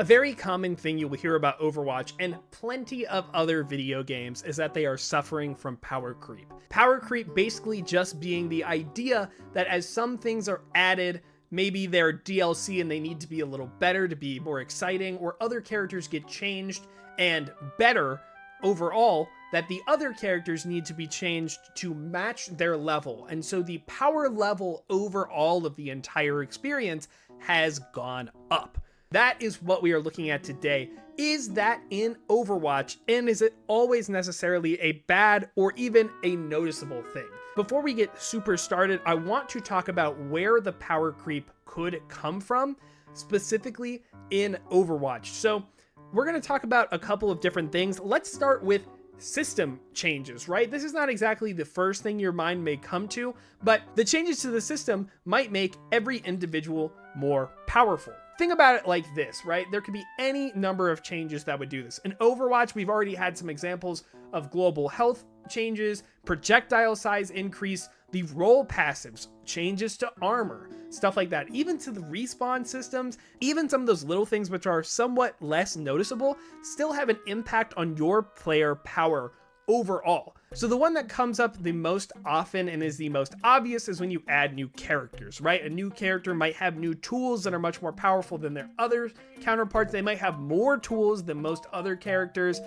A very common thing you will hear about Overwatch and plenty of other video games is that they are suffering from power creep. Power creep basically just being the idea that as some things are added, maybe they're DLC and they need to be a little better to be more exciting, or other characters get changed and better overall, that the other characters need to be changed to match their level. And so the power level overall of the entire experience has gone up. That is what we are looking at today. Is that in Overwatch, and is it always necessarily a bad or even a noticeable thing? Before we get super started, I want to talk about where the power creep could come from, specifically in Overwatch. So we're going to talk about a couple of different things. Let's start with system changes, right? This is not exactly the first thing your mind may come to, but the changes to the system might make every individual more powerful. Think about it like this, right? There could be any number of changes that would do this. In Overwatch, we've already had some examples of global health changes, projectile size increase, the role passives, changes to armor, stuff like that. Even to the respawn systems, even some of those little things which are somewhat less noticeable, still have an impact on your player power overall. So the one that comes up the most often and is the most obvious is when you add new characters, right? A new character might have new tools that are much more powerful than their other counterparts. They might have more tools than most other characters.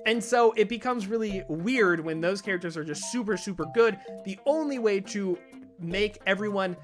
And so it becomes really weird when those characters are just super, super good. The only way to make everyone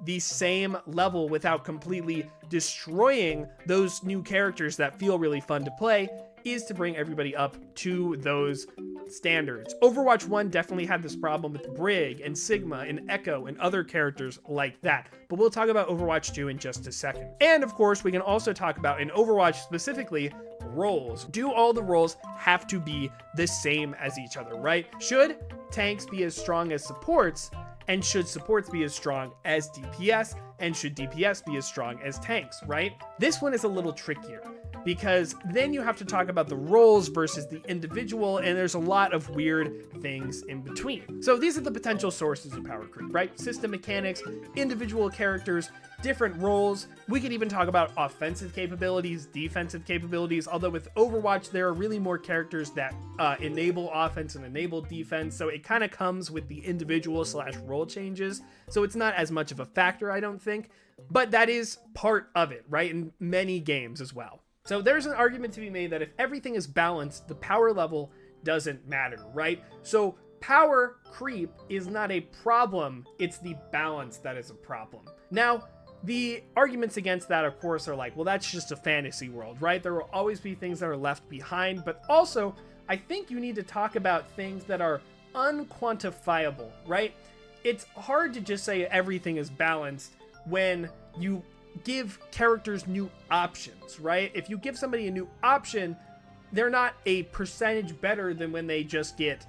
the same level without completely destroying those new characters that feel really fun to play is to bring everybody up to those standards. Overwatch 1 definitely had this problem with Brig and Sigma and Echo and other characters like that, but we'll talk about Overwatch 2 in just a second. And of course, we can also talk about, in Overwatch specifically, roles. Do all the roles have to be the same as each other, right? Should tanks be as strong as supports? And should supports be as strong as DPS? And should DPS be as strong as tanks, right? This one is a little trickier, because then you have to talk about the roles versus the individual, and there's a lot of weird things in between. So these are the potential sources of power creep, right? System mechanics, individual characters, different roles. We could even talk about offensive capabilities, defensive capabilities, although with Overwatch, there are really more characters that enable offense and enable defense, so it kind of comes with the individual / role changes, so it's not as much of a factor, I don't think, but that is part of it, right? In many games as well. So there's an argument to be made that if everything is balanced, the power level doesn't matter, right? So power creep is not a problem, it's the balance that is a problem. Now, the arguments against that, of course, are like, well, that's just a fantasy world, right? There will always be things that are left behind, but also, I think you need to talk about things that are unquantifiable, right? It's hard to just say everything is balanced when you give characters new options, right? If you give somebody a new option, they're not a percentage better than when they just get,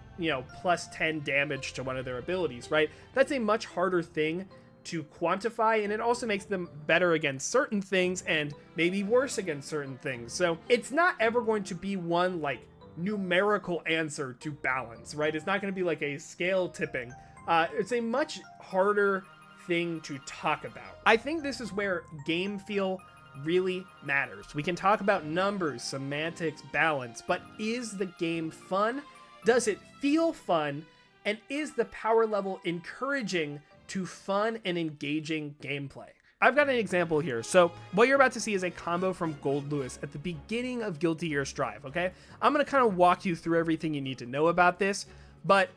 plus 10 damage to one of their abilities, right? That's a much harder thing to quantify, and it also makes them better against certain things and maybe worse against certain things. So it's not ever going to be one like numerical answer to balance, right? It's not going to be like a scale tipping. It's a much harder thing to talk about. I think this is where game feel really matters. We can talk about numbers, semantics, balance, but is the game fun? Does it feel fun? And is the power level encouraging to fun and engaging gameplay? I've got an example here. So what you're about to see is a combo from Gold Lewis at the beginning of Guilty Gear Strive, okay? I'm going to kind of walk you through everything you need to know about this, but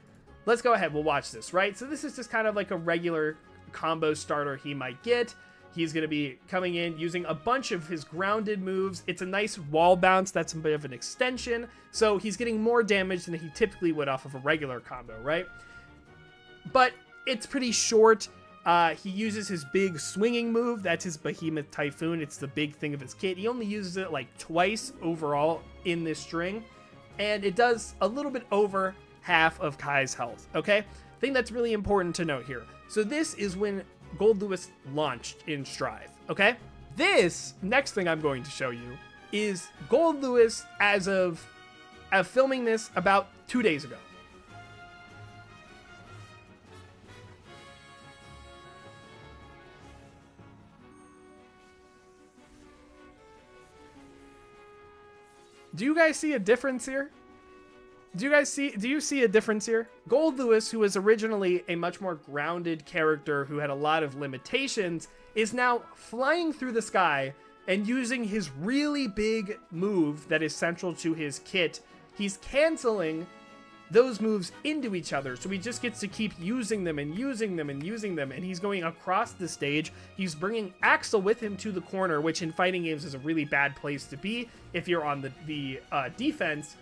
let's go ahead. We'll watch this, right? So this is just kind of like a regular combo starter he might get. He's going to be coming in using a bunch of his grounded moves. It's a nice wall bounce. That's a bit of an extension. So he's getting more damage than he typically would off of a regular combo, right? But it's pretty short. He uses his big swinging move. That's his Behemoth Typhoon. It's the big thing of his kit. He only uses it like twice overall in this string. And it does a little bit over half of Kai's health, okay? I think that's really important to note here. So this is when Gold Lewis launched in Strive, okay? This next thing I'm going to show you is Gold Lewis as of filming this about 2 days ago. Do you guys see a difference here? Do you see a difference here? Gold Lewis, who was originally a much more grounded character who had a lot of limitations, is now flying through the sky and using his really big move that is central to his kit. He's canceling those moves into each other, so he just gets to keep using them and using them and using them, and he's going across the stage. He's bringing Axel with him to the corner, which in fighting games is a really bad place to be if you're on the defense,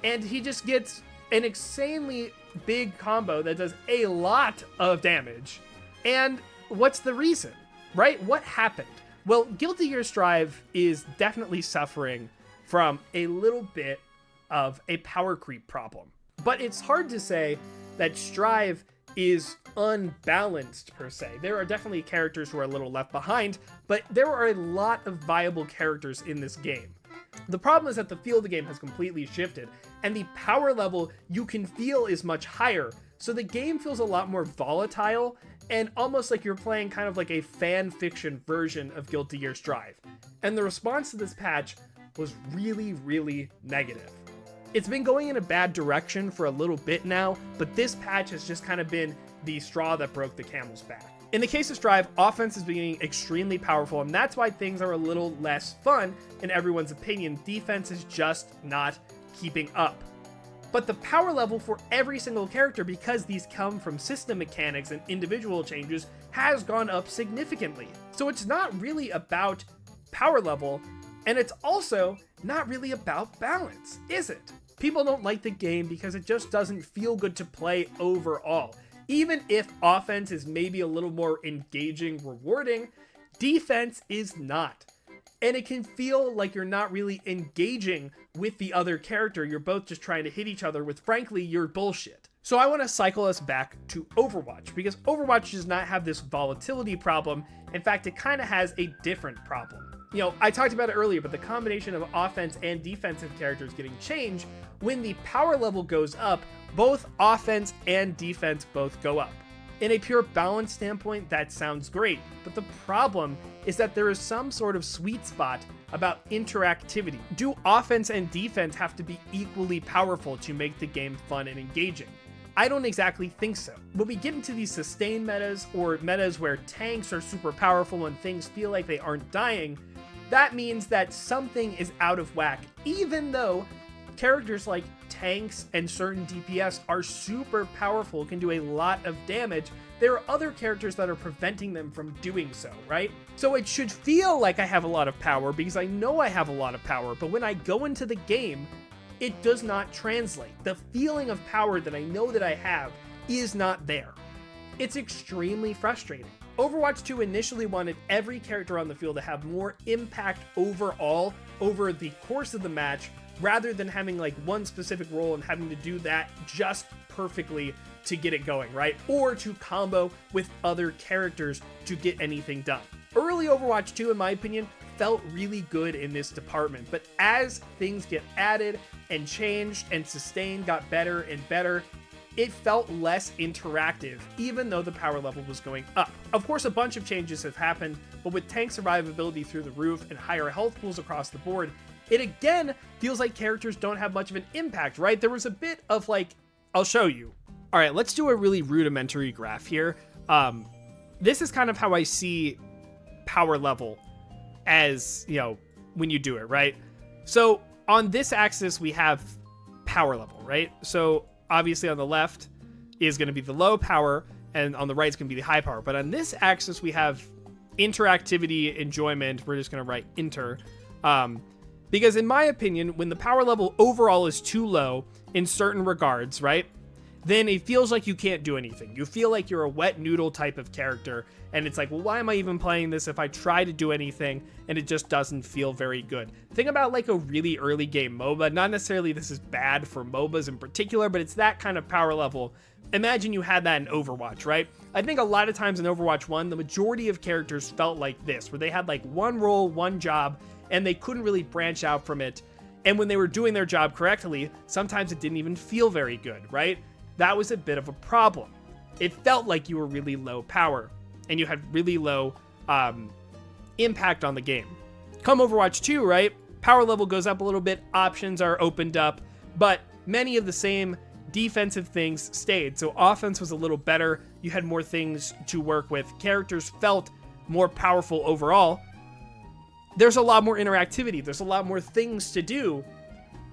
and he just gets an insanely big combo that does a lot of damage. And what's the reason, right? What happened? Well, Guilty Gear Strive is definitely suffering from a little bit of a power creep problem. But it's hard to say that Strive is unbalanced per se. There are definitely characters who are a little left behind, but there are a lot of viable characters in this game. The problem is that the feel of the game has completely shifted, and the power level you can feel is much higher, so the game feels a lot more volatile, and almost like you're playing kind of like a fan fiction version of Guilty Gear Strive. And the response to this patch was really, really negative. It's been going in a bad direction for a little bit now, but this patch has just kind of been the straw that broke the camel's back. In the case of Strive, offense is being extremely powerful, and that's why things are a little less fun in everyone's opinion. Defense is just not keeping up. But the power level for every single character, because these come from system mechanics and individual changes, has gone up significantly. So it's not really about power level, and it's also not really about balance, is it? People don't like the game because it just doesn't feel good to play overall. Even if offense is maybe a little more engaging, rewarding, defense is not. And it can feel like you're not really engaging with the other character. You're both just trying to hit each other with, frankly, your bullshit. So I want to cycle us back to Overwatch, because Overwatch does not have this volatility problem. In fact, it kind of has a different problem. You know, I talked about it earlier, but the combination of offense and defensive characters getting changed, when the power level goes up, both offense and defense both go up. In a pure balance standpoint, that sounds great, but the problem is that there is some sort of sweet spot about interactivity. Do offense and defense have to be equally powerful to make the game fun and engaging? I don't exactly think so. When we get into these sustain metas, or metas where tanks are super powerful and things feel like they aren't dying, that means that something is out of whack, even though characters like tanks and certain DPS are super powerful, can do a lot of damage. There are other characters that are preventing them from doing so, right? So it should feel like I have a lot of power because I know I have a lot of power, but when I go into the game, it does not translate. The feeling of power that I know that I have is not there. It's extremely frustrating. Overwatch 2 initially wanted every character on the field to have more impact overall over the course of the match, rather than having like one specific role and having to do that just perfectly to get it going, right? Or to combo with other characters to get anything done. Early Overwatch 2, in my opinion, felt really good in this department, but as things get added and changed and Sustain got better and better, it felt less interactive, even though the power level was going up. Of course, a bunch of changes have happened, but with tank survivability through the roof and higher health pools across the board, it again feels like characters don't have much of an impact, right? There was a bit of like, I'll show you. All right, let's do a really rudimentary graph here. This is kind of how I see power level as, you know, when you do it, right? So on this axis, we have power level, right? So obviously on the left is going to be the low power, and on the right is going to be the high power. But on this axis, we have interactivity, enjoyment. We're just going to write inter. Because in my opinion, when the power level overall is too low in certain regards, right, then it feels like you can't do anything. You feel like you're a wet noodle type of character, and it's like, well, why am I even playing this if I try to do anything and it just doesn't feel very good? Think about like a really early game MOBA. Not necessarily this is bad for MOBAs in particular, but it's that kind of power level. Imagine you had that in Overwatch, right? I think a lot of times in Overwatch 1, the majority of characters felt like this, where they had like one role, one job, and they couldn't really branch out from it. And when they were doing their job correctly, sometimes it didn't even feel very good, right? That was a bit of a problem. It felt like you were really low power and you had really low impact on the game. Come Overwatch 2, right? Power level goes up a little bit, options are opened up, but many of the same defensive things stayed. So offense was a little better. You had more things to work with. Characters felt more powerful overall. There's a lot more interactivity. There's a lot more things to do,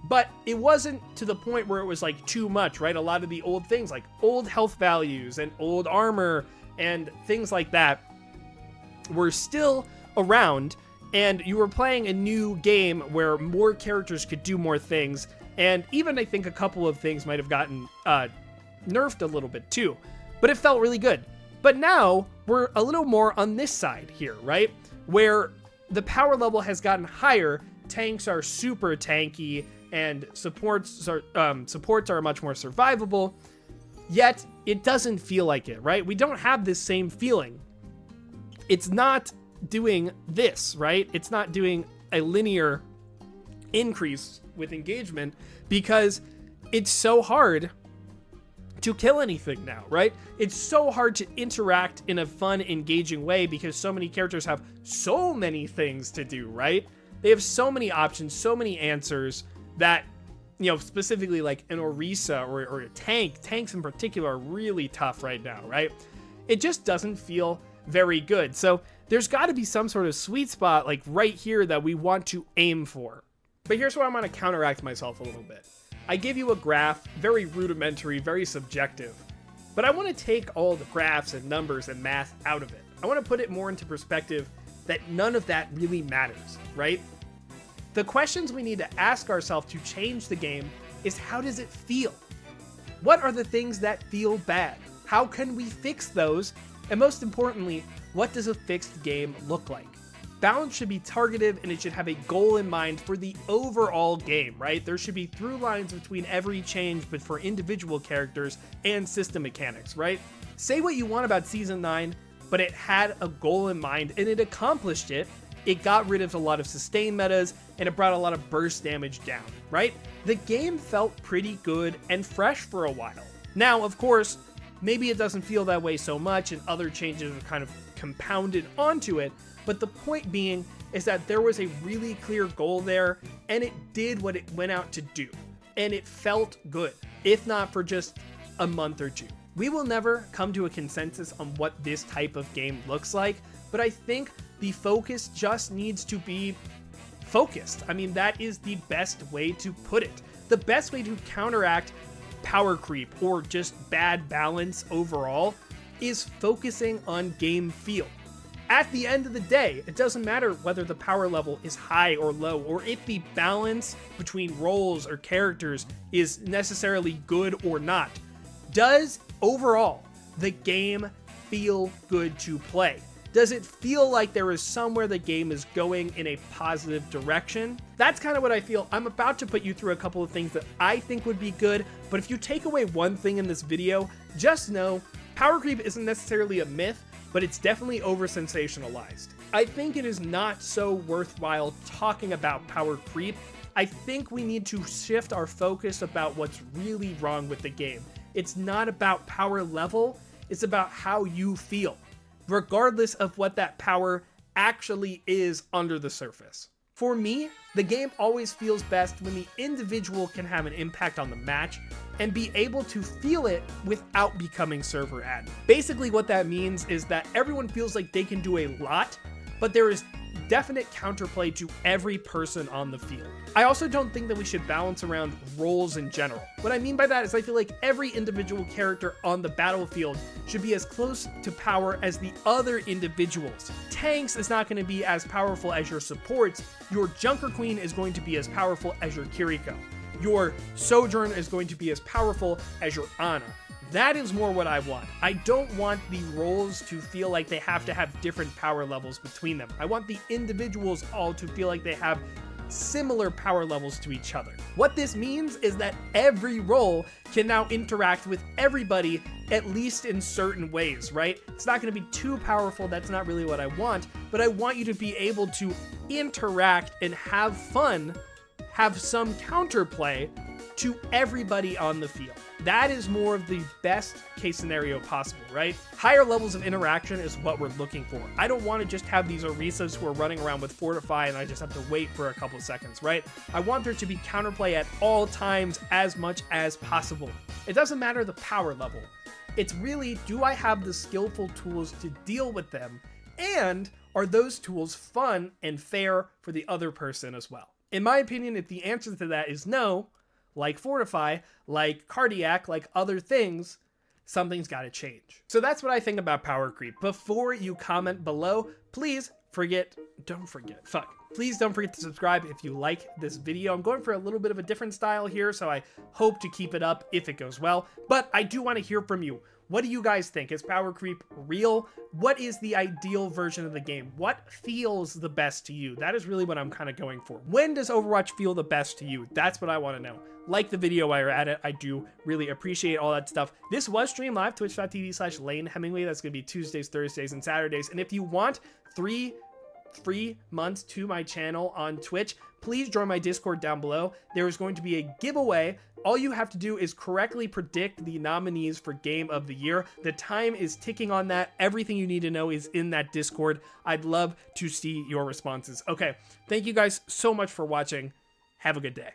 but it wasn't to the point where it was like too much, right? A lot of the old things like old health values and old armor and things like that were still around, and you were playing a new game where more characters could do more things. And even I think a couple of things might have gotten nerfed a little bit too, but it felt really good. But now we're a little more on this side here, right? Where the power level has gotten higher, tanks are super tanky, and supports are much more survivable, yet it doesn't feel like it, right? We don't have this same feeling. It's not doing this, right? It's not doing a linear increase with engagement because it's so hard to kill anything now, right? It's so hard to interact in a fun, engaging way because so many characters have so many things to do, right? They have so many options, so many answers that, you know, specifically like an Orisa or a tank. Tanks in particular are really tough right now, right? It just doesn't feel very good. So there's got to be some sort of sweet spot like right here that we want to aim for. But here's where I'm going to counteract myself a little bit. I give you a graph, very rudimentary, very subjective, but I want to take all the graphs and numbers and math out of it. I want to put it more into perspective that none of that really matters, right? The questions we need to ask ourselves to change the game is, how does it feel? What are the things that feel bad? How can we fix those? And most importantly, what does a fixed game look like? Balance should be targeted, and it should have a goal in mind for the overall game, right? There should be through lines between every change, but for individual characters and system mechanics, right? Say what you want about Season 9, but it had a goal in mind, and it accomplished it. It got rid of a lot of sustain metas, and it brought a lot of burst damage down, right? The game felt pretty good and fresh for a while. Now, of course, maybe it doesn't feel that way so much, and other changes are kind of compounded onto it, but the point being is that there was a really clear goal there, and it did what it went out to do, and it felt good, if not for just a month or two. We will never come to a consensus on what this type of game looks like, but I think the focus just needs to be focused. I mean, that is the best way to put it. The best way to counteract power creep or just bad balance overall is focusing on game feel. At the end of the day, it doesn't matter whether the power level is high or low, or if the balance between roles or characters is necessarily good or not. Does overall the game feel good to play? Does it feel like there is somewhere the game is going in a positive direction? That's kind of what I feel. I'm about to put you through a couple of things that I think would be good, but if you take away one thing in this video, just know power creep isn't necessarily a myth, but it's definitely over-sensationalized. I think it is not so worthwhile talking about power creep. I think we need to shift our focus about what's really wrong with the game. It's not about power level, it's about how you feel, regardless of what that power actually is under the surface. For me, the game always feels best when the individual can have an impact on the match and be able to feel it without becoming server admin. Basically what that means is that everyone feels like they can do a lot, but there is definite counterplay to every person on the field. I also don't think that we should balance around roles in general. What I mean by that is I feel like every individual character on the battlefield should be as close to power as the other individuals. Tanks is not going to be as powerful as your supports. Your Junker Queen is going to be as powerful as your Kiriko. Your Sojourn is going to be as powerful as your Ana. That is more what I want. I don't want the roles to feel like they have to have different power levels between them. I want the individuals all to feel like they have similar power levels to each other. What this means is that every role can now interact with everybody, at least in certain ways, right? It's not going to be too powerful. That's not really what I want, but I want you to be able to interact and have fun, have some counterplay to everybody on the field. That is more of the best case scenario possible, right? Higher levels of interaction is what we're looking for. I don't want to just have these Orisas who are running around with Fortify and I just have to wait for a couple seconds, right? I want there to be counterplay at all times as much as possible. It doesn't matter the power level. It's really, do I have the skillful tools to deal with them? And are those tools fun and fair for the other person as well? In my opinion, if the answer to that is no, like Fortify, like Cardiac, like other things, something's got to change. So that's what I think about power creep. Before you comment below, please don't forget to subscribe if you like this video. I'm going for a little bit of a different style here, so I hope to keep it up if it goes well. But I do want to hear from you. What do you guys think? Is power creep real? What is the ideal version of the game? What feels the best to you? That is really what I'm kind of going for. When does Overwatch feel the best to you? That's what I want to know. Like the video while you're at it. I do really appreciate all that stuff. This was streamed live, twitch.tv/LaneHemingway. That's going to be Tuesdays, Thursdays, and Saturdays. And if you want 3 free months to my channel on Twitch, please join my Discord down below. There is going to be a giveaway. All you have to do is correctly predict the nominees for Game of the Year. The time is ticking on that. Everything you need to know is in that Discord. I'd love to see your responses. Okay, thank you guys so much for watching. Have a good day.